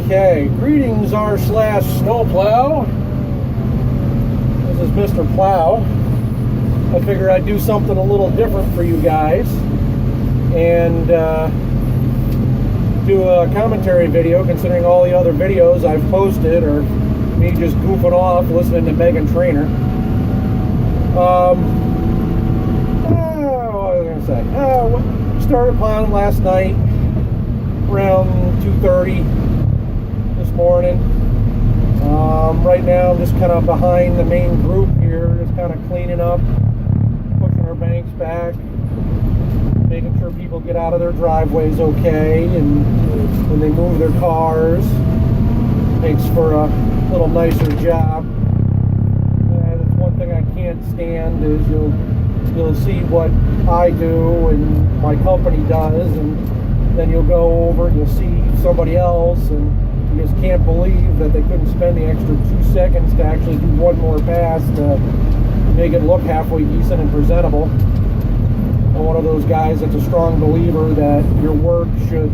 Okay, greetings r/slash snowplow. This is Mr. Plow. I figure I'd do something a little different for you guys and do a commentary video, considering all the other videos I've posted are me just goofing off listening to Megan Trainor. What was I gonna say? Started plowing last night around 2:30 this morning. Right now I'm just kind of behind the main group here, just kind of cleaning up, pushing our banks back, making sure people get out of their driveways okay, and when they move their cars, makes for a little nicer job. That's one thing I can't stand is you'll see what I do and my company does, and then you'll go over and you'll see somebody else, and you just can't believe that they couldn't spend the extra 2 seconds to actually do one more pass to make it look halfway decent and presentable. I'm one of those guys that's a strong believer that your work should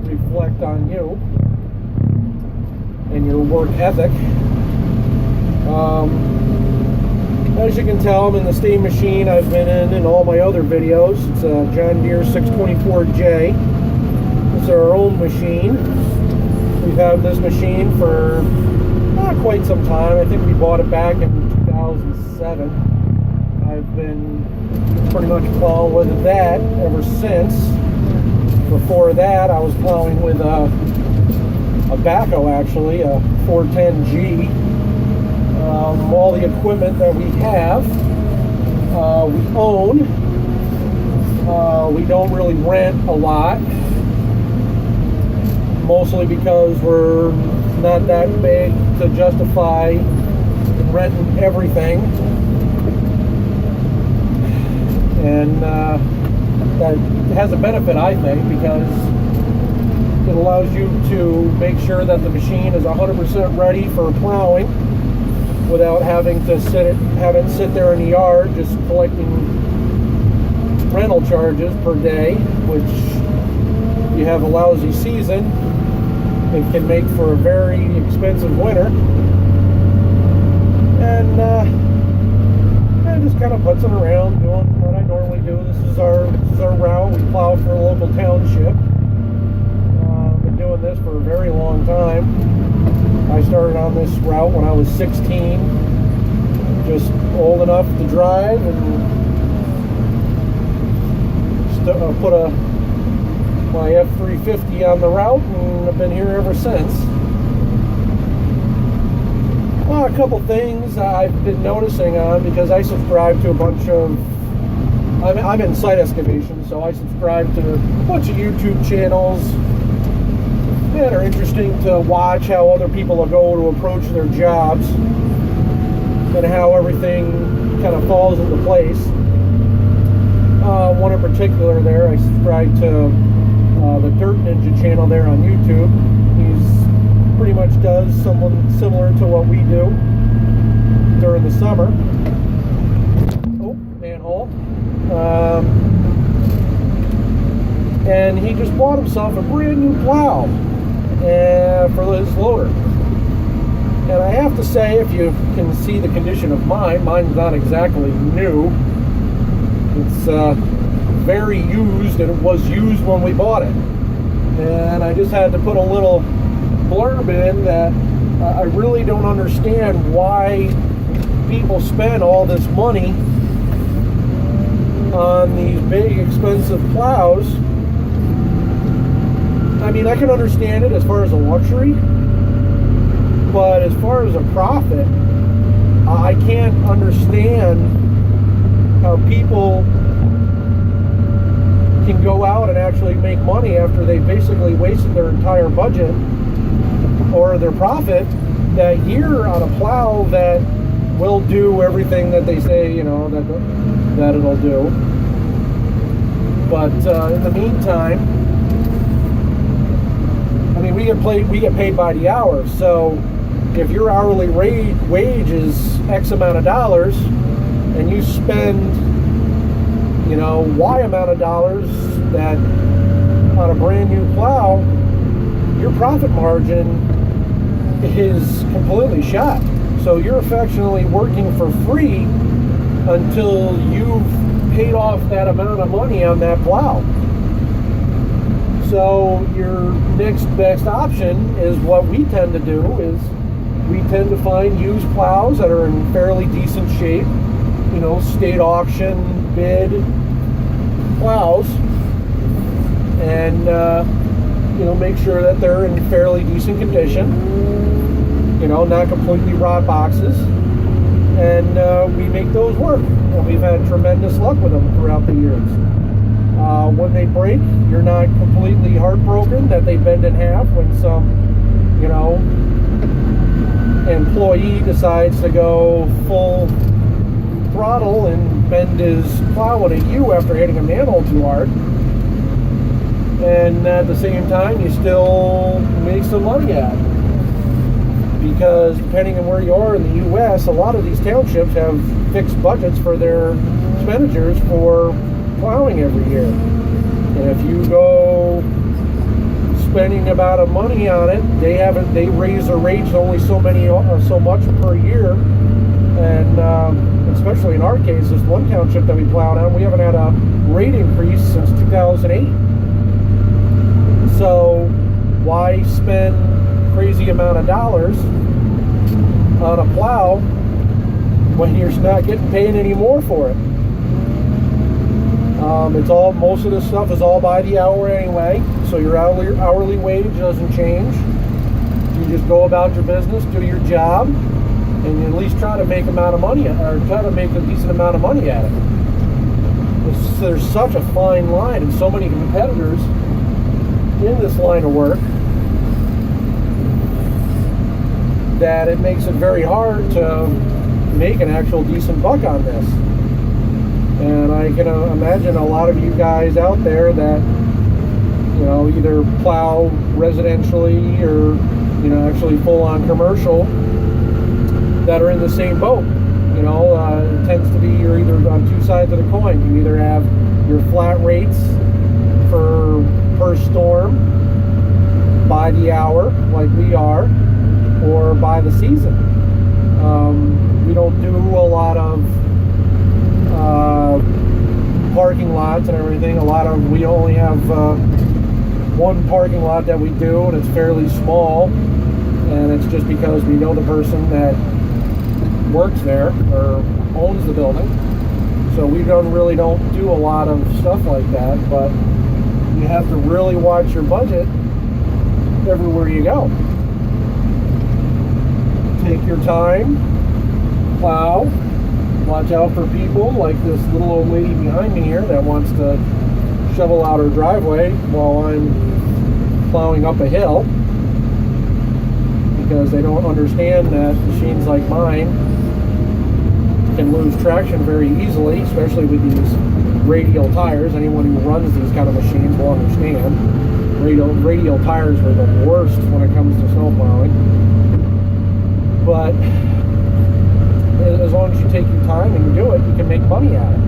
reflect on you and your work ethic. As you can tell, I'm in the same machine I've been in all my other videos. It's a John Deere 624J. It's our own machine. We've had this machine for not quite some time. I think we bought it back in 2007. I've been pretty much plowing with that ever since. Before that, I was plowing with a backhoe, actually, a 410G. All the equipment that we have, we own. We don't really rent a lot, mostly because we're not that big to justify renting everything. And that has a benefit, I think, because it allows you to make sure that the machine is 100% ready for plowing without having to have it sit there in the yard just collecting rental charges per day, which if you have a lousy season, it can make for a very expensive winter. And just kind of putzing around doing what I normally do. This is our route. We plow for a local township. Been doing this for a very long time. I started on this route when I was 16, just old enough to drive, and put my F350 on the route, and I've been here ever since. Well, a couple things I've been noticing on, because I subscribe to a bunch of, I'm in site excavation, so I subscribe to a bunch of YouTube channels that are interesting to watch, how other people are going to approach their jobs and how everything kind of falls into place. One in particular there, I subscribe to the Dirt Ninja channel there on YouTube. He's pretty much does something similar to what we do during the summer. Oh, manhole. And he just bought himself a brand new plow for his loader. And I have to say, if you can see the condition of mine's not exactly new. It's very used, and it was used when we bought it. And I just had to put a little blurb in that I really don't understand why people spend all this money on these big expensive plows. I mean, I can understand it as far as a luxury, but as far as a profit, I can't understand how people can go out and actually make money after they basically wasted their entire budget or their profit that year on a plow that will do everything that they say, that it'll do. But in the meantime, I mean, we get paid by the hour. So if your hourly wage is X amount of dollars, and you spend, Y amount of dollars that on a brand new plow, your profit margin is completely shot. So you're effectively working for free until you've paid off that amount of money on that plow. So your next best option is what we tend to do is we tend to find used plows that are in fairly decent shape, you know, state auction, bid plows, and you know, make sure that they're in fairly decent condition, you know, not completely rot boxes, and we make those work, and we've had tremendous luck with them throughout the years. When they break, you're not completely heartbroken that they bend in half when some, you know, employee decides to go full throttle and bend his plow at you after hitting a manhole too hard. And at the same time, you still make some money at it. Because depending on where you are in the U.S., a lot of these townships have fixed budgets for their expenditures for plowing every year. And if you go spending about a money on it, they raise their rates only so much per year. And especially in our case, this one township that we plowed on, we haven't had a rate increase since 2008. So why spend crazy amount of dollars on a plow when you're not getting paid any more for it? Most of this stuff is all by the hour anyway, so your hourly wage doesn't change. You just go about your business, do your job, and you at least try to make a decent amount of money at it. There's such a fine line and so many competitors in this line of work that it makes it very hard to make an actual decent buck on this. And I can imagine a lot of you guys out there that, you know, either plow residentially or, you know, actually full on commercial, that are in the same boat. You know, it tends to be you're either on two sides of the coin. You either have your flat rates per storm by the hour, like we are, or by the season. We don't do a lot of parking lots and everything. We only have one parking lot that we do, and it's fairly small, and it's just because we know the person that works there or owns the building. So we really don't do a lot of stuff like that, but you have to really watch your budget everywhere you go. Take your time, plow, watch out for people like this little old lady behind me here that wants to shovel out her driveway while I'm plowing up a hill, because they don't understand that machines like mine can lose traction very easily, especially with these radial tires. Anyone who runs these kind of machines will understand. Radial tires are the worst when it comes to snow plowing. But as long as you take your time and you do it, you can make money at it.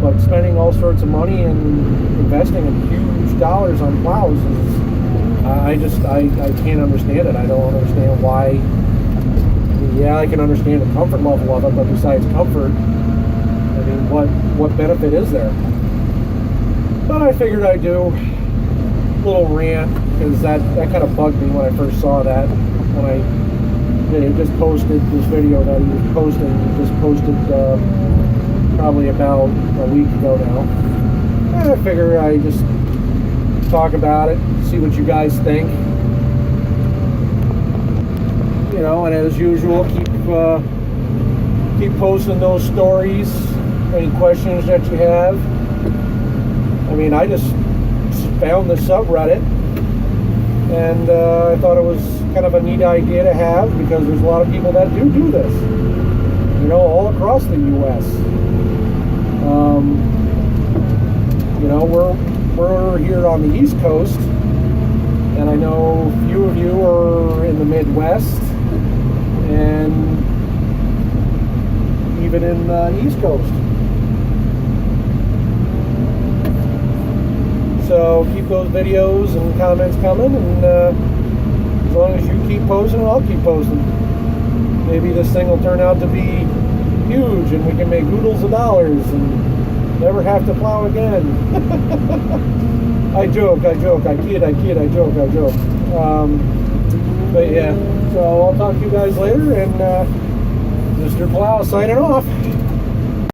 But spending all sorts of money and investing in huge dollars on plows is, I can't understand it. I don't understand why. Yeah, I can understand the comfort level of it, but besides comfort, I mean, what benefit is there? But I figured I'd do a little rant, because that kind of bugged me when I first saw that. When he just posted this video that he was posting. He just posted probably about a week ago now. And I figure I just talk about it, see what you guys think. You know, and as usual, keep posting those stories, any questions that you have. I mean, I just found this subreddit, and I thought it was kind of a neat idea to have, because there's a lot of people that do this, you know, all across the U.S. You know, we're here on the East Coast, and I know a few of you are in the Midwest, and even in the East Coast. So keep those videos and comments coming, and As long as you keep posting, I'll keep posting. Maybe this thing will turn out to be huge and we can make oodles of dollars and never have to plow again. I joke, I kid, I joke. But yeah, so I'll talk to you guys later, and Mr. Plow signing off.